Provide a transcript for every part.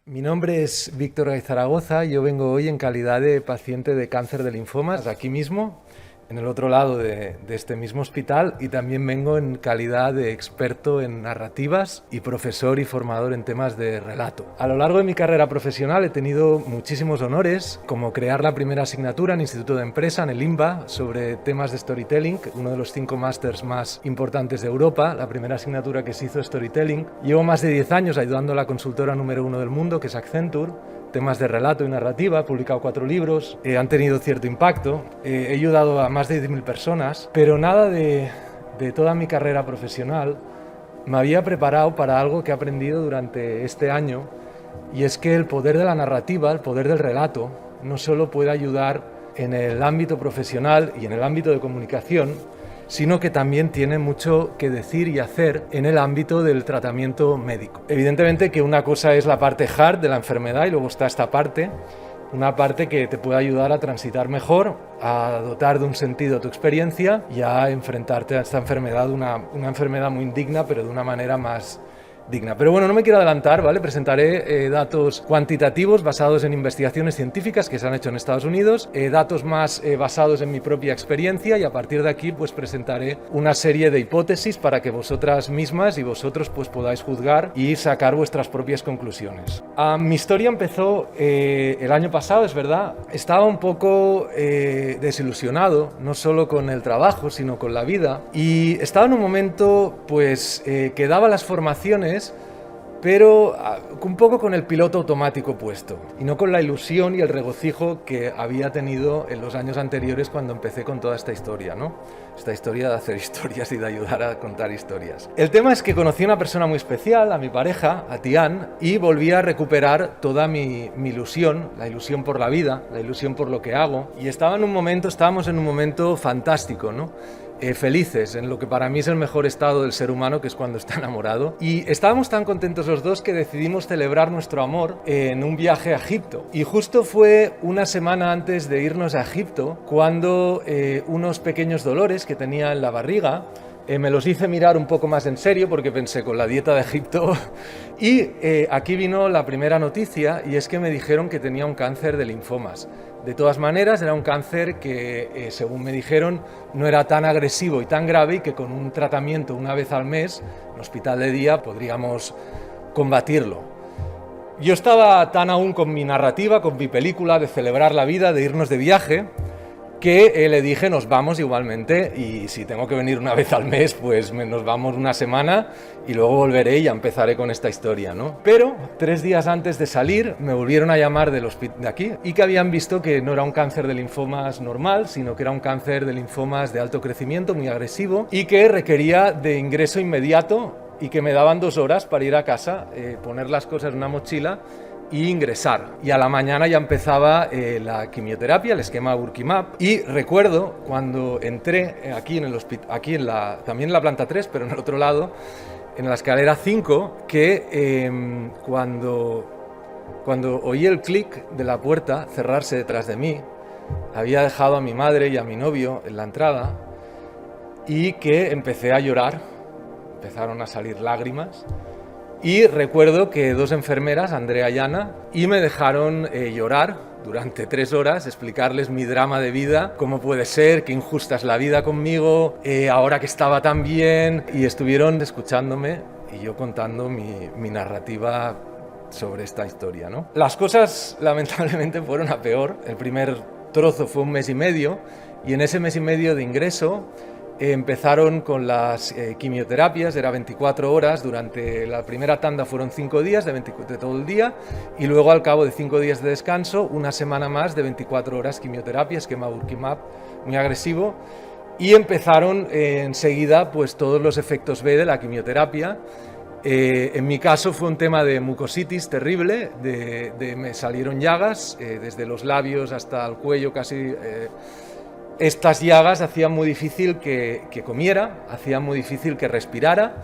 Mi nombre es Víctor Gay Zaragoza, yo vengo hoy en calidad de paciente de cáncer de linfomas, aquí mismo, en el otro lado de este mismo hospital, y también vengo en calidad de experto en narrativas y profesor y formador en temas de relato. A lo largo de mi carrera profesional he tenido muchísimos honores, como crear la primera asignatura en Instituto de Empresa, en el IMBA, sobre temas de storytelling, uno de los 5 másters más importantes de Europa, la primera asignatura que se hizo storytelling. Llevo más de 10 años ayudando a la consultora número 1 del mundo, que es Accenture, temas de relato y narrativa, he publicado 4 libros, han tenido cierto impacto, he ayudado a más de 10.000 personas, pero nada de toda mi carrera profesional me había preparado para algo que he aprendido durante este año, y es que el poder de la narrativa, el poder del relato, no solo puede ayudar en el ámbito profesional y en el ámbito de comunicación, sino que también tiene mucho que decir y hacer en el ámbito del tratamiento médico. Evidentemente que una cosa es la parte hard de la enfermedad y luego está esta parte, una parte que te puede ayudar a transitar mejor, a dotar de un sentido tu experiencia y a enfrentarte a esta enfermedad, una enfermedad muy indigna, pero de una manera más digna. Pero bueno, no me quiero adelantar, ¿vale? Presentaré datos cuantitativos basados en investigaciones científicas que se han hecho en Estados Unidos, datos más basados en mi propia experiencia, y a partir de aquí pues presentaré una serie de hipótesis para que vosotras mismas y vosotros pues podáis juzgar y sacar vuestras propias conclusiones. Mi historia empezó el año pasado, es verdad. Estaba un poco desilusionado, no solo con el trabajo, sino con la vida, y estaba en un momento pues que daba las formaciones, pero un poco con el piloto automático puesto y no con la ilusión y el regocijo que había tenido en los años anteriores cuando empecé con toda esta historia, ¿no? Esta historia de hacer historias y de ayudar a contar historias. El tema es que conocí a una persona muy especial, a mi pareja, a Tian, y volví a recuperar toda mi ilusión, la ilusión por la vida, la ilusión por lo que hago, y estábamos en un momento fantástico, ¿no? Felices, en lo que para mí es el mejor estado del ser humano, que es cuando está enamorado, y estábamos tan contentos los dos que decidimos celebrar nuestro amor en un viaje a Egipto. Y justo fue una semana antes de irnos a Egipto cuando unos pequeños dolores que tenía en la barriga me los hice mirar un poco más en serio, porque pensé, con la dieta de Egipto, y aquí vino la primera noticia, y es que me dijeron que tenía un cáncer de linfomas. De todas maneras, era un cáncer que, según me dijeron, no era tan agresivo y tan grave, y que con un tratamiento una vez al mes, en hospital de día, podríamos combatirlo. Yo estaba tan aún con mi narrativa, con mi película de celebrar la vida, de irnos de viaje, que le dije, nos vamos igualmente, y si tengo que venir una vez al mes, pues nos vamos una semana y luego volveré y ya empezaré con esta historia, ¿no? Pero 3 días antes de salir me volvieron a llamar del hospital de aquí, y que habían visto que no era un cáncer de linfomas normal, sino que era un cáncer de linfomas de alto crecimiento, muy agresivo, y que requería de ingreso inmediato, y que me daban 2 horas para ir a casa, poner las cosas en una mochila y ingresar. Y a la mañana ya empezaba la quimioterapia, el esquema Urquimab. Y recuerdo cuando entré aquí en el hospital, también en la planta 3, pero en el otro lado, en la escalera 5, que cuando oí el clic de la puerta cerrarse detrás de mí, había dejado a mi madre y a mi novio en la entrada, y que empecé a llorar, empezaron a salir lágrimas. Y recuerdo que 2 enfermeras, Andrea y Ana, y me dejaron llorar durante 3 horas, explicarles mi drama de vida, cómo puede ser, qué injusta es la vida conmigo, ahora que estaba tan bien, y estuvieron escuchándome y yo contando mi narrativa sobre esta historia, ¿no? Las cosas lamentablemente fueron a peor. El primer trozo fue 1 mes y medio, y en ese mes y medio de ingreso empezaron con las quimioterapias, era 24 horas, durante la primera tanda fueron 5 días de todo el día, y luego al cabo de 5 días de descanso, una semana más de 24 horas quimioterapia, esquema Urquimab, muy agresivo, y empezaron enseguida pues todos los efectos B de la quimioterapia. En mi caso fue un tema de mucositis terrible, me salieron llagas desde los labios hasta el cuello casi. Estas llagas hacían muy difícil que comiera, hacían muy difícil que respirara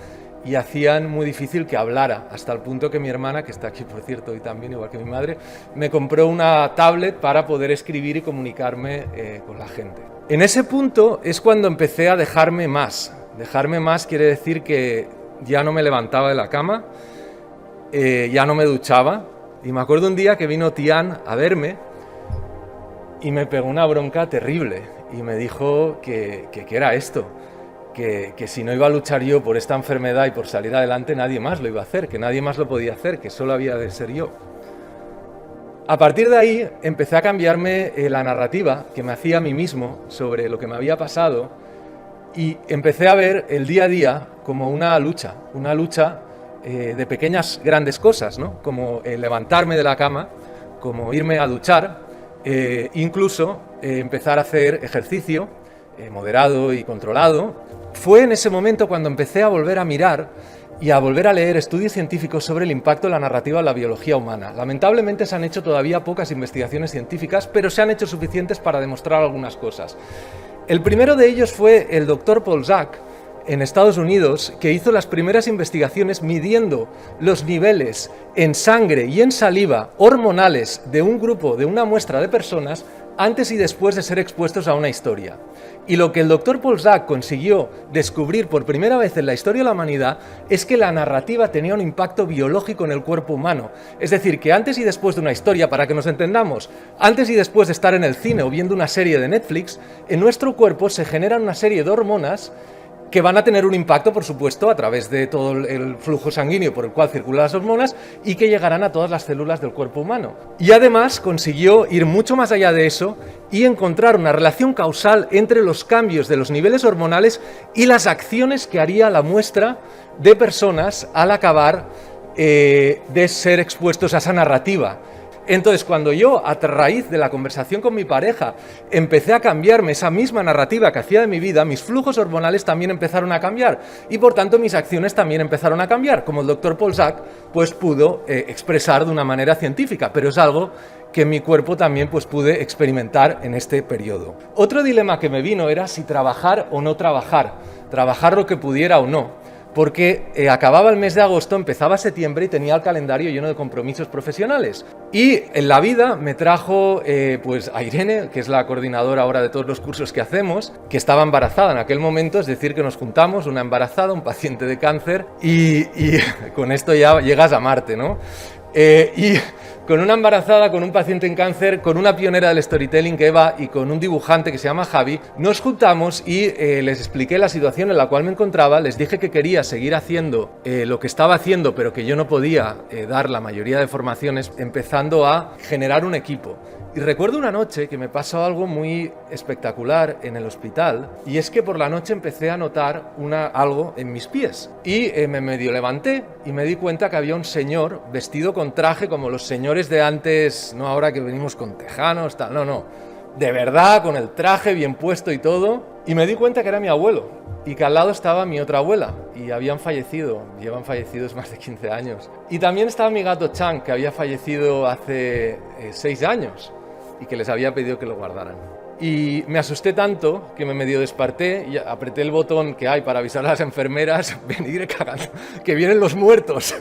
y hacían muy difícil que hablara, hasta el punto que mi hermana, que está aquí por cierto y también igual que mi madre, me compró una tablet para poder escribir y comunicarme con la gente. En ese punto es cuando empecé a dejarme más. Dejarme más quiere decir que ya no me levantaba de la cama, ya no me duchaba, Y me acuerdo un día que vino Tian a verme y me pegó una bronca terrible y me dijo que era esto, que si no iba a luchar yo por esta enfermedad y por salir adelante, nadie más lo iba a hacer, que nadie más lo podía hacer, que solo había de ser yo. A partir de ahí empecé a cambiarme la narrativa que me hacía a mí mismo sobre lo que me había pasado y empecé a ver el día a día como una lucha de pequeñas grandes cosas, ¿no? Como levantarme de la cama, como irme a duchar, incluso empezar a hacer ejercicio moderado y controlado. Fue en ese momento cuando empecé a volver a mirar y a volver a leer estudios científicos sobre el impacto de la narrativa en la biología humana. Lamentablemente se han hecho todavía pocas investigaciones científicas, pero se han hecho suficientes para demostrar algunas cosas. El primero de ellos fue el Dr. Paul Zak, en Estados Unidos, que hizo las primeras investigaciones midiendo los niveles en sangre y en saliva hormonales de un grupo, de una muestra de personas, antes y después de ser expuestos a una historia. Y lo que el Dr. Paul Zak consiguió descubrir por primera vez en la historia de la humanidad es que la narrativa tenía un impacto biológico en el cuerpo humano. Es decir, que antes y después de una historia, para que nos entendamos, antes y después de estar en el cine o viendo una serie de Netflix, en nuestro cuerpo se generan una serie de hormonas que van a tener un impacto, por supuesto, a través de todo el flujo sanguíneo por el cual circulan las hormonas y que llegarán a todas las células del cuerpo humano. Y además consiguió ir mucho más allá de eso y encontrar una relación causal entre los cambios de los niveles hormonales y las acciones que haría la muestra de personas al acabar de ser expuestos a esa narrativa. Entonces, cuando yo, a raíz de la conversación con mi pareja, empecé a cambiarme esa misma narrativa que hacía de mi vida, mis flujos hormonales también empezaron a cambiar y, por tanto, mis acciones también empezaron a cambiar, como el Dr. Paul Zak pues, pudo expresar de una manera científica, pero es algo que en mi cuerpo también pues, pude experimentar en este periodo. Otro dilema que me vino era si trabajar o no trabajar lo que pudiera o no. Porque acababa el mes de agosto, empezaba septiembre y tenía el calendario lleno de compromisos profesionales. Y en la vida me trajo pues a Irene, que es la coordinadora ahora de todos los cursos que hacemos, que estaba embarazada en aquel momento, es decir, que nos juntamos, una embarazada, un paciente de cáncer, y con esto ya llegas a Marte, ¿no? Y con una embarazada, con un paciente en cáncer, con una pionera del storytelling, que Eva, y con un dibujante que se llama Javi, nos juntamos y les expliqué la situación en la cual me encontraba, les dije que quería seguir haciendo lo que estaba haciendo, pero que yo no podía dar la mayoría de formaciones, empezando a generar un equipo. Y recuerdo una noche que me pasó algo muy espectacular en el hospital, y es que por la noche empecé a notar algo en mis pies. Y me medio levanté y me di cuenta que había un señor vestido con traje como los señores de antes, no ahora que venimos con tejanos, tal, no, de verdad, con el traje bien puesto y todo. Y me di cuenta que era mi abuelo y que al lado estaba mi otra abuela y habían fallecido, llevan fallecidos más de 15 años. Y también estaba mi gato Chan, que había fallecido hace 6 años y que les había pedido que lo guardaran. Y me asusté tanto que me medio desperté y apreté el botón que hay para avisar a las enfermeras, venid cagando, que vienen los muertos.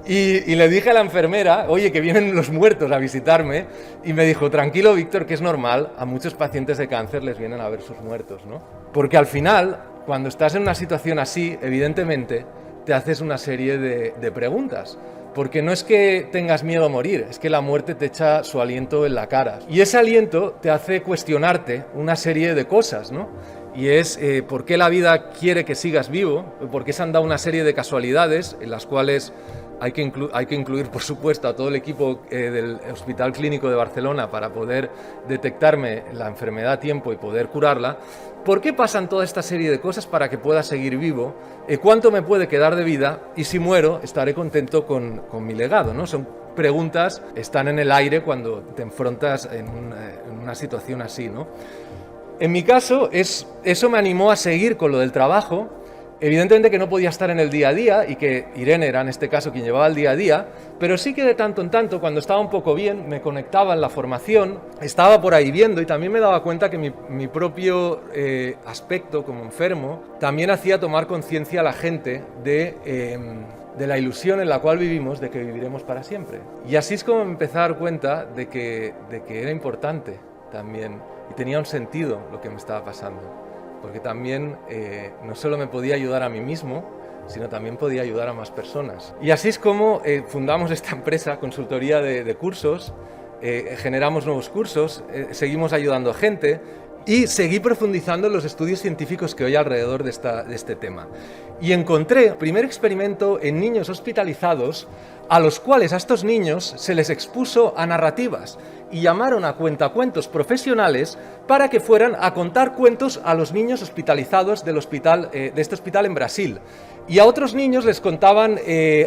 Y le dije a la enfermera, oye, que vienen los muertos a visitarme, y me dijo, tranquilo, Víctor, que es normal, a muchos pacientes de cáncer les vienen a ver sus muertos, ¿no? Porque al final, cuando estás en una situación así, evidentemente, te haces una serie de preguntas. Porque no es que tengas miedo a morir, es que la muerte te echa su aliento en la cara. Y ese aliento te hace cuestionarte una serie de cosas, ¿no? Y es por qué la vida quiere que sigas vivo, por qué se han dado una serie de casualidades en las cuales hay que incluir, por supuesto, a todo el equipo del Hospital Clínico de Barcelona para poder detectarme la enfermedad a tiempo y poder curarla. ¿Por qué pasan toda esta serie de cosas para que pueda seguir vivo? ¿Cuánto me puede quedar de vida? Y si muero, estaré contento con mi legado, ¿no? Son preguntas, están en el aire cuando te enfrentas en una situación así, ¿no? En mi caso, eso me animó a seguir con lo del trabajo. Evidentemente que no podía estar en el día a día y que Irene era en este caso quien llevaba el día a día, pero sí que de tanto en tanto, cuando estaba un poco bien, me conectaba en la formación, estaba por ahí viendo y también me daba cuenta que mi propio aspecto como enfermo también hacía tomar conciencia a la gente de la ilusión en la cual vivimos, de que viviremos para siempre. Y así es como me empecé a dar cuenta de que era importante también y tenía un sentido lo que me estaba pasando. Porque también no solo me podía ayudar a mí mismo, sino también podía ayudar a más personas. Y así es como fundamos esta empresa, consultoría de cursos, generamos nuevos cursos, seguimos ayudando a gente y seguí profundizando en los estudios científicos que hay alrededor de este tema. Y encontré el primer experimento en niños hospitalizados a los cuales a estos niños se les expuso a narrativas y llamaron a cuentacuentos profesionales para que fueran a contar cuentos a los niños hospitalizados de este hospital en Brasil. Y a otros niños les contaban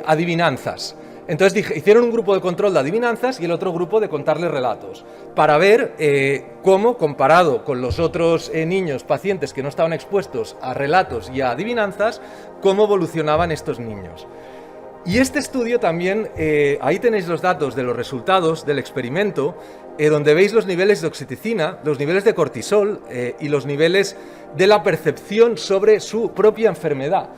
adivinanzas. Entonces hicieron un grupo de control de adivinanzas y el otro grupo de contarles relatos, para ver cómo, comparado con los otros niños pacientes que no estaban expuestos a relatos y a adivinanzas, cómo evolucionaban estos niños. Y este estudio también, ahí tenéis los datos de los resultados del experimento, donde veis los niveles de oxitocina, los niveles de cortisol y los niveles de la percepción sobre su propia enfermedad.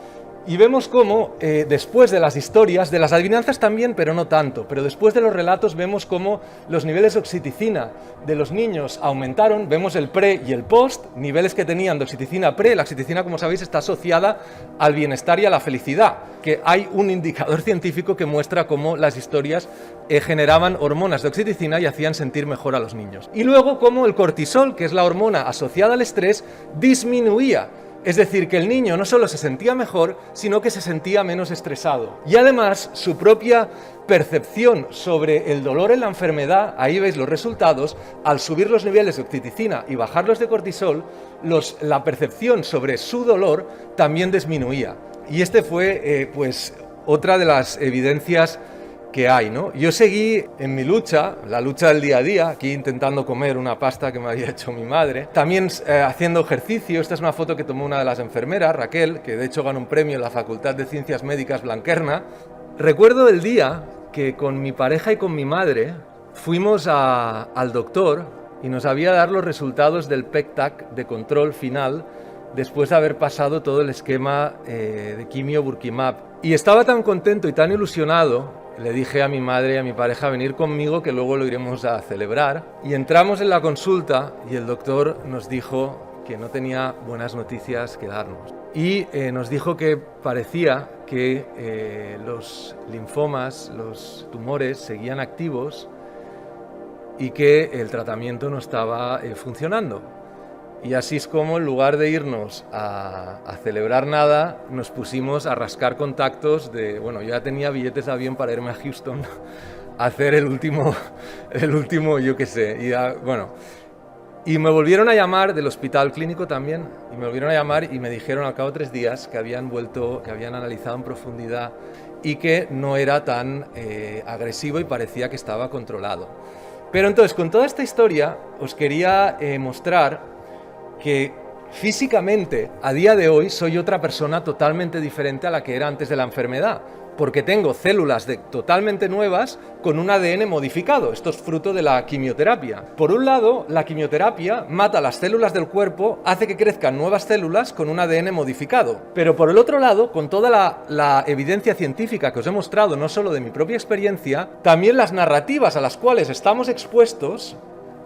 Y vemos cómo después de las historias, de las adivinanzas también, pero no tanto, pero después de los relatos vemos cómo los niveles de oxitocina de los niños aumentaron, vemos el pre y el post, niveles que tenían de oxitocina pre. La oxitocina, como sabéis, está asociada al bienestar y a la felicidad, que hay un indicador científico que muestra cómo las historias generaban hormonas de oxitocina y hacían sentir mejor a los niños. Y luego cómo el cortisol, que es la hormona asociada al estrés, disminuía. Es decir, que el niño no solo se sentía mejor, sino que se sentía menos estresado. Y además, su propia percepción sobre el dolor en la enfermedad, ahí veis los resultados, al subir los niveles de oxitocina y bajar los de cortisol, la percepción sobre su dolor también disminuía. Y este fue pues otra de las evidencias que hay, ¿no? Yo seguí en mi lucha, la lucha del día a día, aquí intentando comer una pasta que me había hecho mi madre, también haciendo ejercicio. Esta es una foto que tomó una de las enfermeras, Raquel, que de hecho ganó un premio en la Facultad de Ciencias Médicas Blanquerna. Recuerdo el día que con mi pareja y con mi madre fuimos al doctor y nos había dado los resultados del PEC-TAC de control final después de haber pasado todo el esquema de quimio Burkimav. Y estaba tan contento y tan ilusionado. Le dije a mi madre y a mi pareja venir conmigo, que luego lo iremos a celebrar. Y entramos en la consulta y el doctor nos dijo que no tenía buenas noticias que darnos. Y nos dijo que parecía que los linfomas, los tumores, seguían activos y que el tratamiento no estaba funcionando. Y así es como, en lugar de irnos a celebrar nada, nos pusimos a rascar contactos bueno, yo ya tenía billetes de avión para irme a Houston a hacer el último, yo qué sé, y me volvieron a llamar del hospital clínico también, y me volvieron a llamar y me dijeron al cabo de 3 días que habían analizado en profundidad y que no era tan agresivo y parecía que estaba controlado. Pero entonces, con toda esta historia, os quería mostrar que físicamente, a día de hoy, soy otra persona totalmente diferente a la que era antes de la enfermedad, porque tengo células totalmente nuevas con un ADN modificado. Esto es fruto de la quimioterapia. Por un lado, la quimioterapia mata las células del cuerpo, hace que crezcan nuevas células con un ADN modificado. Pero por el otro lado, con toda la evidencia científica que os he mostrado, no solo de mi propia experiencia, también las narrativas a las cuales estamos expuestos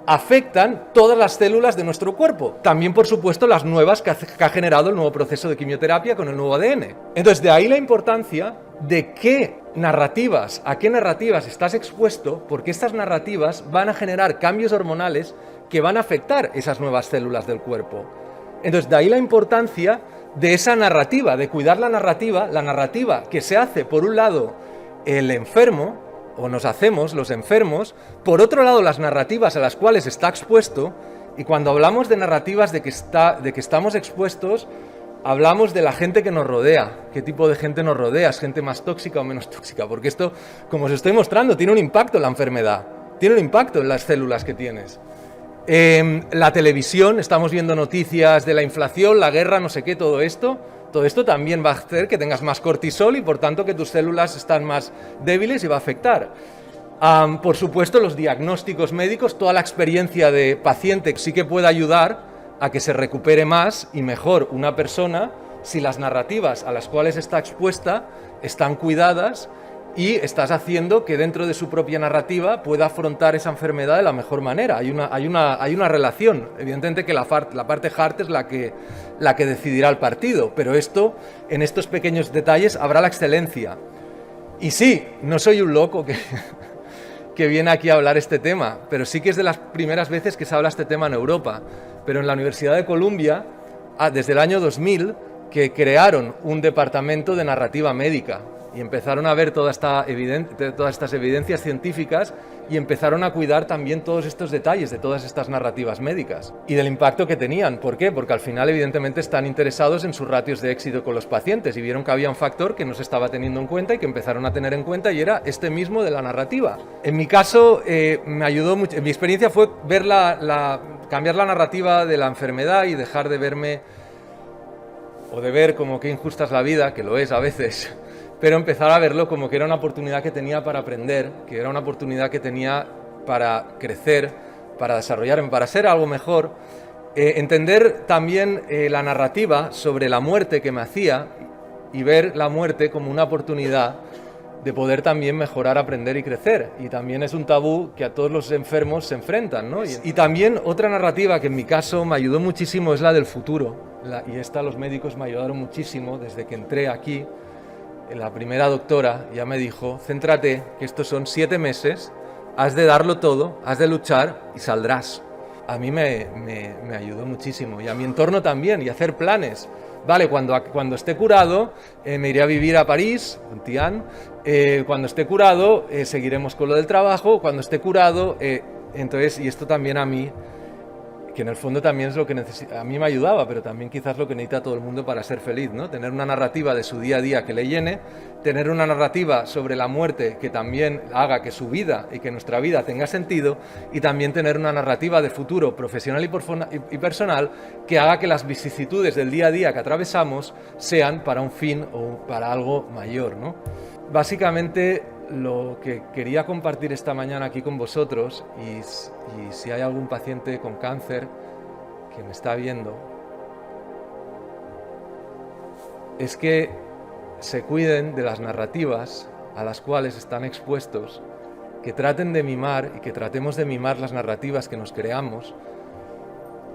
afectan todas las células de nuestro cuerpo. También, por supuesto, las nuevas que ha generado el nuevo proceso de quimioterapia con el nuevo ADN. Entonces, de ahí la importancia de a qué narrativas estás expuesto, porque estas narrativas van a generar cambios hormonales que van a afectar esas nuevas células del cuerpo. Entonces, de ahí la importancia de esa narrativa, de cuidar la narrativa que se hace, por un lado, el enfermo, o nos hacemos los enfermos, por otro lado las narrativas a las cuales está expuesto. Y cuando hablamos de narrativas de que estamos expuestos, hablamos de la gente que nos rodea. ¿Qué tipo de gente nos rodea? ¿Es gente más tóxica o menos tóxica? Porque esto, como os estoy mostrando, tiene un impacto en la enfermedad, tiene un impacto en las células que tienes. La televisión, estamos viendo noticias de la inflación, la guerra, no sé qué, todo esto también va a hacer que tengas más cortisol y por tanto que tus células están más débiles y va a afectar. Por supuesto, los diagnósticos médicos, toda la experiencia de paciente sí que puede ayudar a que se recupere más y mejor una persona si las narrativas a las cuales está expuesta están cuidadas y estás haciendo que dentro de su propia narrativa pueda afrontar esa enfermedad de la mejor manera. Hay una relación. Evidentemente que la parte hard es la que decidirá el partido, pero en estos pequeños detalles habrá la excelencia. Y sí, no soy un loco que viene aquí a hablar este tema, pero sí que es de las primeras veces que se habla este tema en Europa. Pero en la Universidad de Columbia, desde el año 2000, que crearon un departamento de narrativa médica y empezaron a ver todas estas evidencias científicas y empezaron a cuidar también todos estos detalles de todas estas narrativas médicas y del impacto que tenían. ¿Por qué? Porque al final evidentemente están interesados en sus ratios de éxito con los pacientes y vieron que había un factor que no se estaba teniendo en cuenta y que empezaron a tener en cuenta, y era este mismo de la narrativa. En mi caso me ayudó mucho, mi experiencia fue ver cambiar la narrativa de la enfermedad y dejar de verme o de ver como qué injusta es la vida, que lo es a veces, pero empezar a verlo como que era una oportunidad que tenía para aprender, que era una oportunidad que tenía para crecer, para desarrollarme, para ser algo mejor. Entender también la narrativa sobre la muerte que me hacía y ver la muerte como una oportunidad de poder también mejorar, aprender y crecer. Y también es un tabú que a todos los enfermos se enfrentan, ¿no? Y también otra narrativa que en mi caso me ayudó muchísimo es la del futuro. Y los médicos me ayudaron muchísimo desde que entré aquí. La primera doctora ya me dijo: céntrate, que estos son 7 meses, has de darlo todo, has de luchar y saldrás. A mí me ayudó muchísimo, y a mi entorno también, y hacer planes. Vale, cuando esté curado me iré a vivir a París, en Tian. Cuando esté curado seguiremos con lo del trabajo. Cuando esté curado, entonces, y esto también a mí, que en el fondo también es lo que a mí me ayudaba, pero también quizás lo que necesita todo el mundo para ser feliz, ¿no? Tener una narrativa de su día a día que le llene, tener una narrativa sobre la muerte que también haga que su vida y que nuestra vida tenga sentido, y también tener una narrativa de futuro profesional y personal que haga que las vicisitudes del día a día que atravesamos sean para un fin o para algo mayor, ¿no? Básicamente, lo que quería compartir esta mañana aquí con vosotros, y si hay algún paciente con cáncer que me está viendo, es que se cuiden de las narrativas a las cuales están expuestos, que traten de mimar y que tratemos de mimar las narrativas que nos creamos,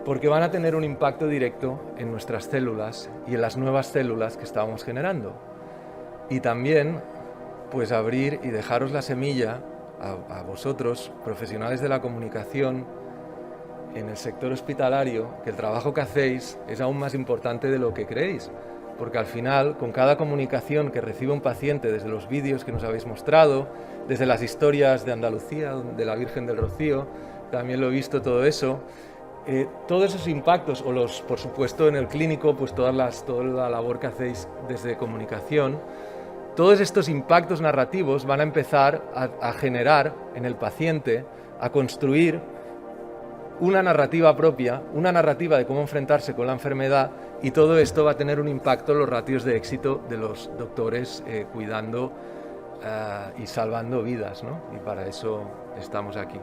porque van a tener un impacto directo en nuestras células y en las nuevas células que estamos generando. Y también pues abrir y dejaros la semilla a vosotros, profesionales de la comunicación en el sector hospitalario, que el trabajo que hacéis es aún más importante de lo que creéis, porque al final, con cada comunicación que recibe un paciente, desde los vídeos que nos habéis mostrado, desde las historias de Andalucía, de la Virgen del Rocío, también lo he visto todo eso, todos esos impactos, por supuesto en el clínico, pues toda la labor que hacéis desde comunicación, todos estos impactos narrativos van a empezar a generar en el paciente, a construir una narrativa propia, una narrativa de cómo enfrentarse con la enfermedad, y todo esto va a tener un impacto en los ratios de éxito de los doctores cuidando y salvando vidas, ¿no? Y para eso estamos aquí.